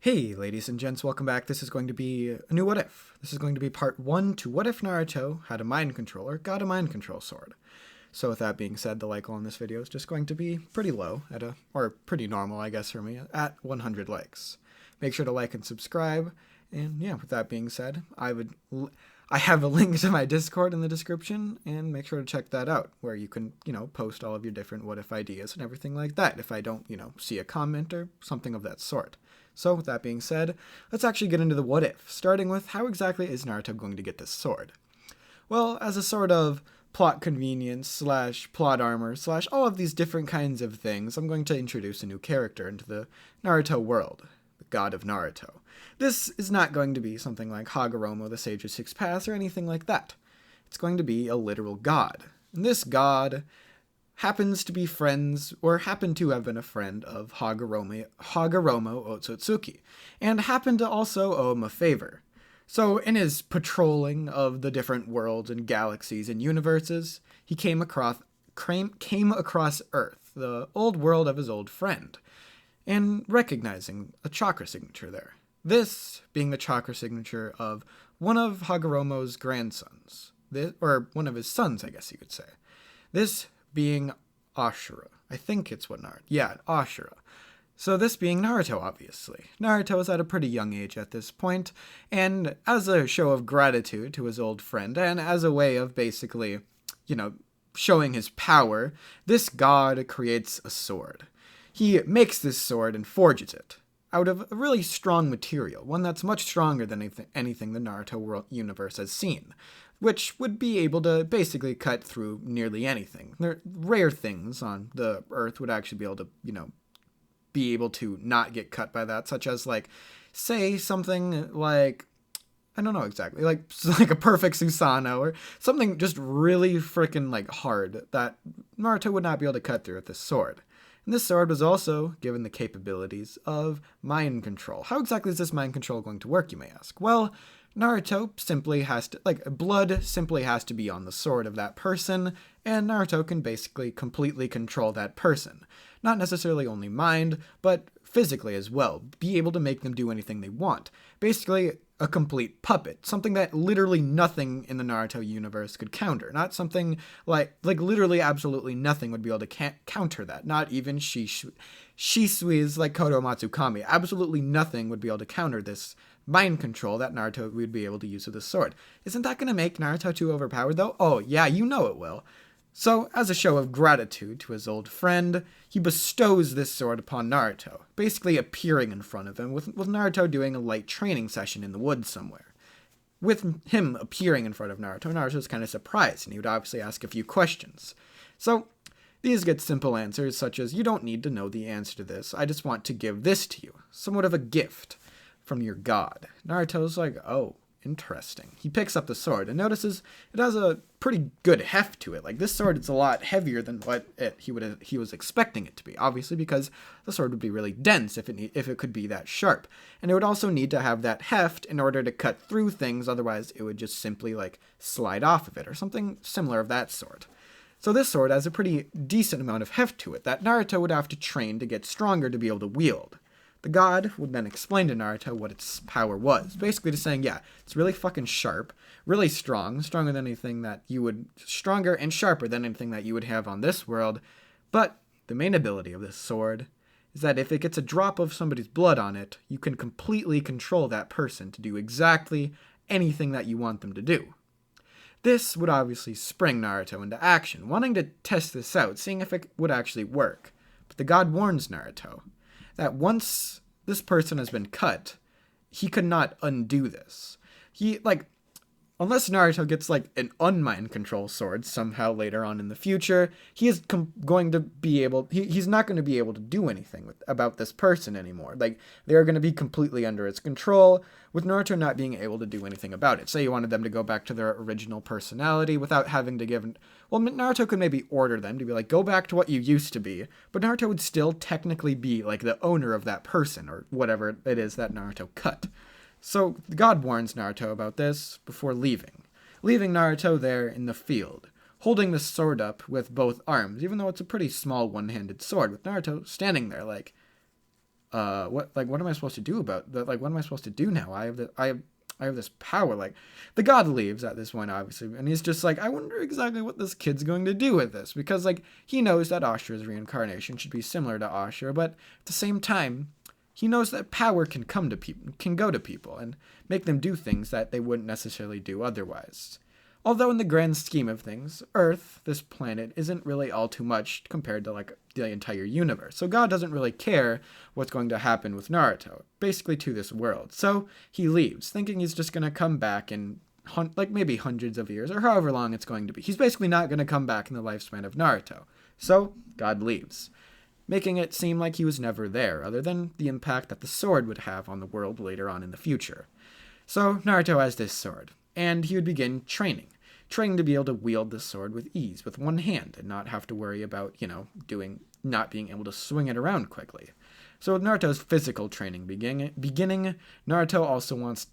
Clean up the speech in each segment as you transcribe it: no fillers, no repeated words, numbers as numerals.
Hey, ladies and gents, welcome back. This is going to be a new What If. This is going to be part 1 to What If Naruto had a mind controller, got a mind control sword. So with that being said, the like on this video is just going to be pretty low, or pretty normal, I guess, for me, at 100 likes. Make sure to like and subscribe, and yeah, with that being said, I have a link to my Discord in the description, and make sure to check that out, where you can, post all of your different what if ideas and everything like that, if I don't, see a comment or something of that sort. So, with that being said, let's actually get into the what if, starting with how exactly is Naruto going to get this sword? Well, as a sort of plot convenience slash plot armor slash all of these different kinds of things, I'm going to introduce a new character into the Naruto world, the God of Naruto. This is not going to be something like Hagoromo, the Sage of Six Paths, or anything like that. It's going to be a literal god. And this god happens to be friends, or happened to have been a friend of Hagoromo Otsutsuki, and happened to also owe him a favor. So in his patrolling of the different worlds and galaxies and universes, he came across Earth, the old world of his old friend, and recognizing a chakra signature there. This being the chakra signature of one of Hagoromo's grandsons, or one of his sons, I guess you could say. This being Ashura. I think it's what Naruto. Yeah, Ashura. So this being Naruto, obviously. Naruto is at a pretty young age at this point, and as a show of gratitude to his old friend, and as a way of basically, showing his power, this god creates a sword. He makes this sword and forges it out of a really strong material, one that's much stronger than anything the Naruto world universe has seen, which would be able to basically cut through nearly anything. Rare things on the Earth would actually be able to, be able to not get cut by that, such as, say something like, I don't know exactly, like a perfect Susanoo, or something just really freaking, hard that Naruto would not be able to cut through with this sword. And this sword was also given the capabilities of mind control. How exactly is this mind control going to work, you may ask? Well, Naruto simply has to, blood simply has to be on the sword of that person, and Naruto can basically completely control that person. Not necessarily only mind, but physically as well. Be able to make them do anything they want. Basically, a complete puppet. Something that literally nothing in the Naruto universe could counter. Not something like literally absolutely nothing would be able to counter that. Not even Shisui's Koto Matsukami. Absolutely nothing would be able to counter this mind control that Naruto would be able to use with his sword. Isn't that going to make Naruto too overpowered, though? Oh, yeah, you know it will. So, as a show of gratitude to his old friend, he bestows this sword upon Naruto, basically appearing in front of him, with Naruto doing a light training session in the woods somewhere. With him appearing in front of Naruto, Naruto's kind of surprised, and he would obviously ask a few questions. So, these get simple answers, such as, you don't need to know the answer to this, I just want to give this to you, somewhat of a gift from your god. Naruto's like, oh, interesting. He picks up the sword and notices it has a pretty good heft to it. This sword is a lot heavier than what he was expecting it to be. Obviously, because the sword would be really dense if it could be that sharp, and it would also need to have that heft in order to cut through things. Otherwise, it would just simply slide off of it or something similar of that sort. So this sword has a pretty decent amount of heft to it that Naruto would have to train to get stronger to be able to wield. The god would then explain to Naruto what its power was. Basically just saying, yeah, it's really fucking sharp, really strong, stronger and sharper than anything that you would have on this world. But the main ability of this sword is that if it gets a drop of somebody's blood on it, you can completely control that person to do exactly anything that you want them to do. This would obviously spring Naruto into action, wanting to test this out, seeing if it would actually work. But the god warns Naruto that once this person has been cut, he could not undo this. Unless Naruto gets an unmind control sword somehow later on in the future, he is going to be able, he's not going to be able to do anything about this person anymore. They're going to be completely under its control, with Naruto not being able to do anything about it. Say you wanted them to go back to their original personality without having to give, well, Naruto could maybe order them to be go back to what you used to be, but Naruto would still technically be the owner of that person, or whatever it is that Naruto cut. So, the god warns Naruto about this before leaving Naruto there in the field, holding the sword up with both arms, even though it's a pretty small one-handed sword, with Naruto standing there what am I supposed to do about that? Like, what am I supposed to do now? I have this power. Like, the god leaves at this point, obviously, and he's just like, I wonder exactly what this kid's going to do with this, because like he knows that Ashura's reincarnation should be similar to Ashura, but at the same time, he knows that power can come to people, can go to people, and make them do things that they wouldn't necessarily do otherwise. Although in the grand scheme of things, Earth, this planet, isn't really all too much compared to like the entire universe. So God doesn't really care what's going to happen with Naruto, basically to this world. So he leaves, thinking he's just going to come back in like maybe hundreds of years or however long it's going to be. He's basically not going to come back in the lifespan of Naruto. So God leaves, making it seem like he was never there, other than the impact that the sword would have on the world later on in the future. So Naruto has this sword, and he would begin training to be able to wield the sword with ease with one hand and not have to worry about, not being able to swing it around quickly. So with Naruto's physical training beginning, Naruto also wants to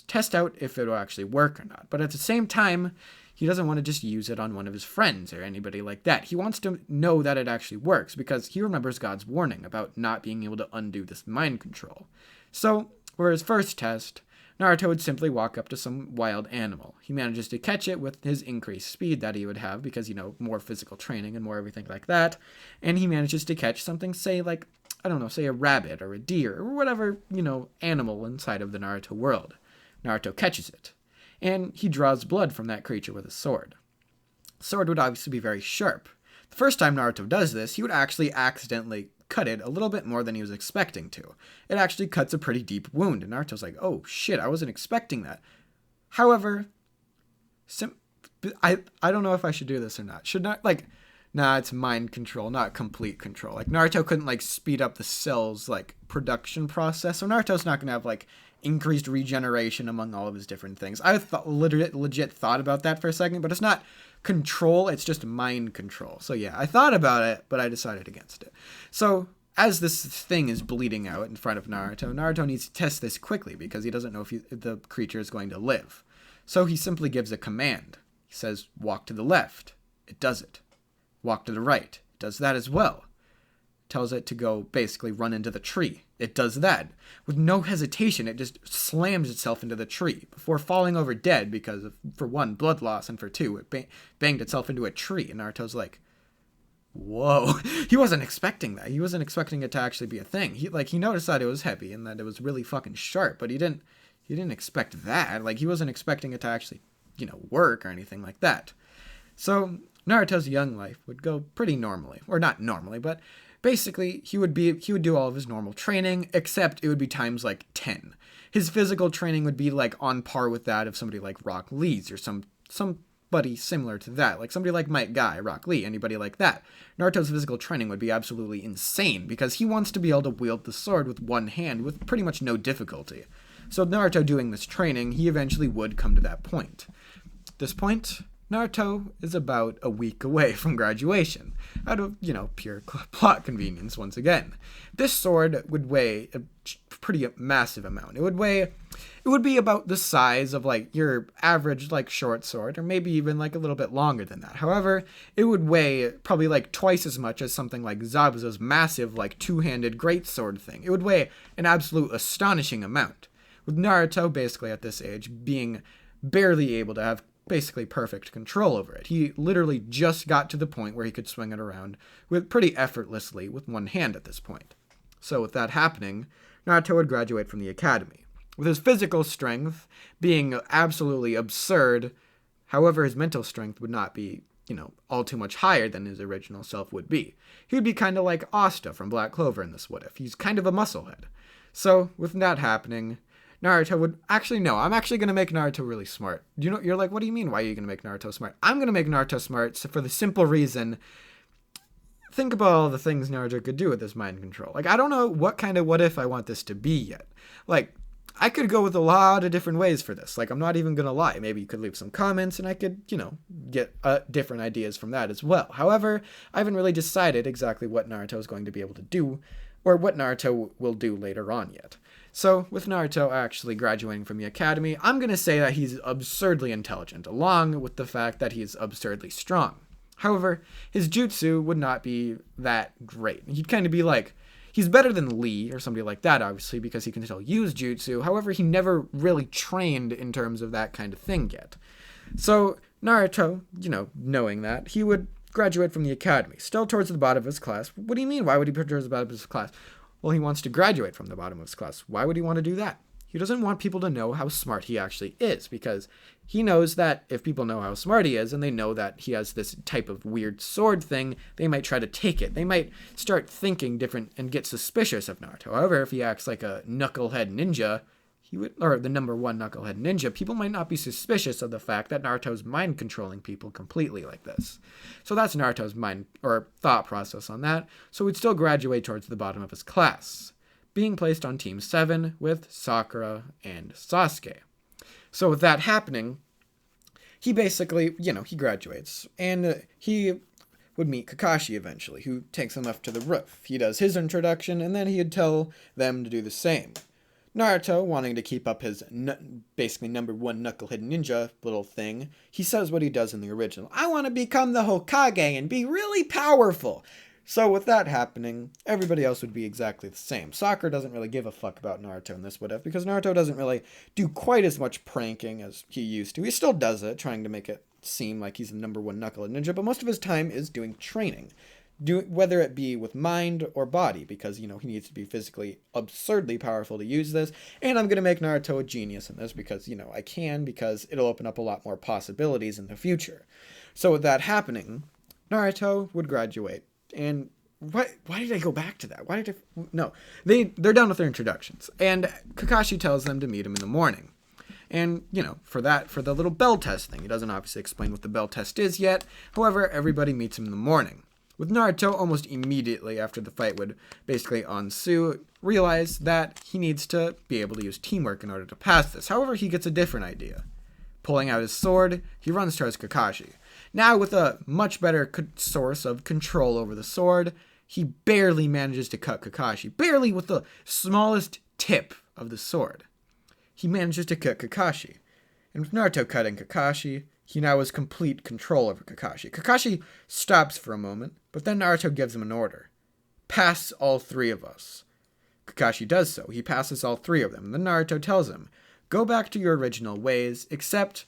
test out if it'll actually work or not. But at the same time, he doesn't want to just use it on one of his friends or anybody like that. He wants to know that it actually works because he remembers God's warning about not being able to undo this mind control. So for his first test, Naruto would simply walk up to some wild animal. He manages to catch it with his increased speed that he would have because, more physical training and more everything like that. And he manages to catch something, say a rabbit or a deer or whatever, animal inside of the Naruto world. Naruto catches it, and he draws blood from that creature with a sword. The sword would obviously be very sharp. The first time Naruto does this, he would actually accidentally cut it a little bit more than he was expecting to. It actually cuts a pretty deep wound, and Naruto's like, oh shit, I wasn't expecting that. However, I don't know if I should do this or not. It's mind control, not complete control. Like, Naruto couldn't, speed up the cell's, production process, so Naruto's not gonna have, increased regeneration among all of his different things. I legit thought about that for a second, but it's not control, it's just mind control. So yeah, I thought about it, but I decided against it. So as this thing is bleeding out in front of Naruto needs to test this quickly because he doesn't know if the creature is going to live. So he simply gives a command. He says, walk to the left. It does it. Walk to the right. It does that as well. Tells it to go basically run into the tree. It does that. With no hesitation, it just slams itself into the tree before falling over dead because of, for one, blood loss, and for two, it banged itself into a tree. And Naruto's like, whoa. He wasn't expecting that. He wasn't expecting it to actually be a thing. He noticed that it was heavy and that it was really fucking sharp, but he didn't expect that. He wasn't expecting it to actually, work or anything like that. So Naruto's young life would go pretty normally. Or not normally, but basically, he would do all of his normal training, except it would be times 10. His physical training would be on par with that of somebody like Rock Lee's or somebody similar to that, like somebody like Might Guy, Rock Lee, anybody like that. Naruto's physical training would be absolutely insane because he wants to be able to wield the sword with one hand with pretty much no difficulty. So Naruto doing this training, he eventually would come to that point. At this point, Naruto is about a week away from graduation, out of, pure plot convenience once again. This sword would weigh a pretty massive amount. It would be about the size of, your average, short sword, or maybe even, a little bit longer than that. However, it would weigh probably, twice as much as something like Zabuza's massive, two-handed greatsword thing. It would weigh an absolute astonishing amount. With Naruto, basically at this age, being barely able to have basically perfect control over it. He literally just got to the point where he could swing it around with pretty effortlessly with one hand at this point. So with that happening, Naruto would graduate from the academy. With his physical strength being absolutely absurd, however, his mental strength would not be, all too much higher than his original self would be. He would be kind of like Asta from Black Clover in this What If. He's kind of a musclehead. So with that happening, Naruto would actually no. I'm actually gonna make Naruto really smart. You're like, what do you mean? Why are you gonna make Naruto smart? I'm gonna make Naruto smart for the simple reason. Think about all the things Naruto could do with this mind control. I don't know what kind of what if I want this to be yet. I could go with a lot of different ways for this. I'm not even gonna lie. Maybe you could leave some comments and I could, get different ideas from that as well. However, I haven't really decided exactly what Naruto is going to be able to do, or what Naruto will do later on yet. So, with Naruto actually graduating from the academy, I'm going to say that he's absurdly intelligent, along with the fact that he's absurdly strong. However, his jutsu would not be that great. He'd kind of be He's better than Lee or somebody like that, obviously, because he can still use jutsu. However, he never really trained in terms of that kind of thing yet. So Naruto, knowing that, he would graduate from the academy, still towards the bottom of his class. What do you mean? Why would he put towards the bottom of his class? Well, he wants to graduate from the bottom of his class. Why would he want to do that? He doesn't want people to know how smart he actually is, because he knows that if people know how smart he is and they know that he has this type of weird sword thing, they might try to take it. They might start thinking different and get suspicious of Naruto. However, if he acts like a knucklehead ninja, or the number one knucklehead ninja, people might not be suspicious of the fact that Naruto's mind controlling people completely like this. So that's Naruto's mind or thought process on that. So he'd still graduate towards the bottom of his class, being placed on Team 7 with Sakura and Sasuke. So with that happening, he basically, he graduates, and he would meet Kakashi eventually, who takes him up to the roof. He does his introduction, and then he'd tell them to do the same. Naruto, wanting to keep up his basically number one knucklehead ninja little thing, he says what he does in the original. I want to become the Hokage and be really powerful. So with that happening, everybody else would be exactly the same. Sakura doesn't really give a fuck about Naruto in this whatever, because Naruto doesn't really do quite as much pranking as he used to. He still does it, trying to make it seem like he's the number one knucklehead ninja, but most of his time is doing training. Whether it be with mind or body, because, he needs to be physically absurdly powerful to use this. And I'm going to make Naruto a genius in this because, I can, because it'll open up a lot more possibilities in the future. So with that happening, Naruto would graduate. And why did I go back to that? No, they're done with their introductions. And Kakashi tells them to meet him in the morning. And, for the little bell test thing, he doesn't obviously explain what the bell test is yet. However, everybody meets him in the morning. With Naruto, almost immediately after the fight would basically ensue, realize that he needs to be able to use teamwork in order to pass this. However, he gets a different idea. Pulling out his sword, he runs towards Kakashi. Now, with a much better source of control over the sword, he barely manages to cut Kakashi. Barely with the smallest tip of the sword. He manages to cut Kakashi. And with Naruto cutting Kakashi, he now has complete control over Kakashi. Kakashi stops for a moment, but then Naruto gives him an order. Pass all three of us. Kakashi does so. He passes all three of them. Then Naruto tells him, go back to your original ways, except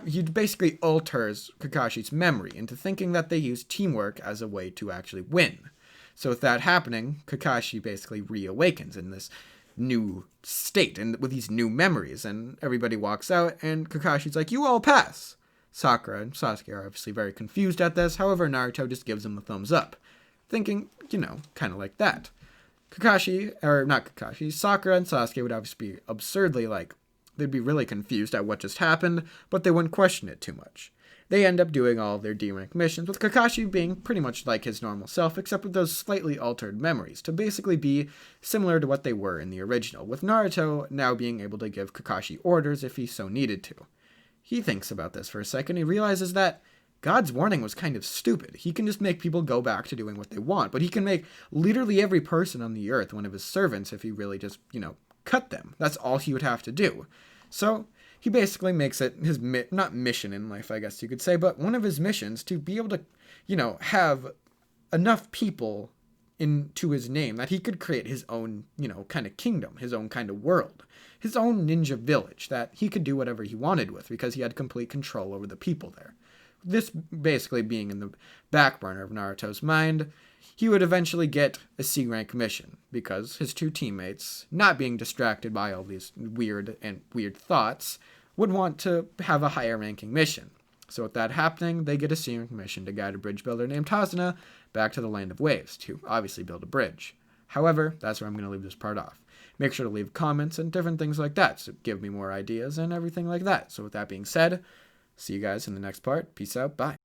he basically alters Kakashi's memory into thinking that they use teamwork as a way to actually win. So with that happening, Kakashi basically reawakens in this new state and with these new memories, and everybody walks out and Kakashi's like, you all pass. Sakura and Sasuke are obviously very confused at this. However, Naruto just gives them the thumbs up, thinking, kind of like that. Sakura and Sasuke would obviously be absurdly they'd be really confused at what just happened, but they wouldn't question it too much. They end up doing all of their D-rank missions, with Kakashi being pretty much like his normal self, except with those slightly altered memories, to basically be similar to what they were in the original, with Naruto now being able to give Kakashi orders if he so needed to. He thinks about this for a second. He realizes that God's warning was kind of stupid. He can just make people go back to doing what they want, but he can make literally every person on the earth one of his servants if he really just, cut them. That's all he would have to do. So he basically makes it his, not mission in life, I guess you could say, but one of his missions to be able to, have enough people into his name that he could create his own, kind of kingdom, his own kind of world, his own ninja village that he could do whatever he wanted with because he had complete control over the people there. This basically being in the back burner of Naruto's mind, he would eventually get a C-rank mission because his two teammates, not being distracted by all these weird thoughts, would want to have a higher ranking mission. So with that happening, they get a C-rank mission to guide a bridge builder named Tazuna back to the Land of Waves to obviously build a bridge. However, that's where I'm going to leave this part off. Make sure to leave comments and different things like that, so give me more ideas and everything like that. So with that being said, see you guys in the next part. Peace out. Bye.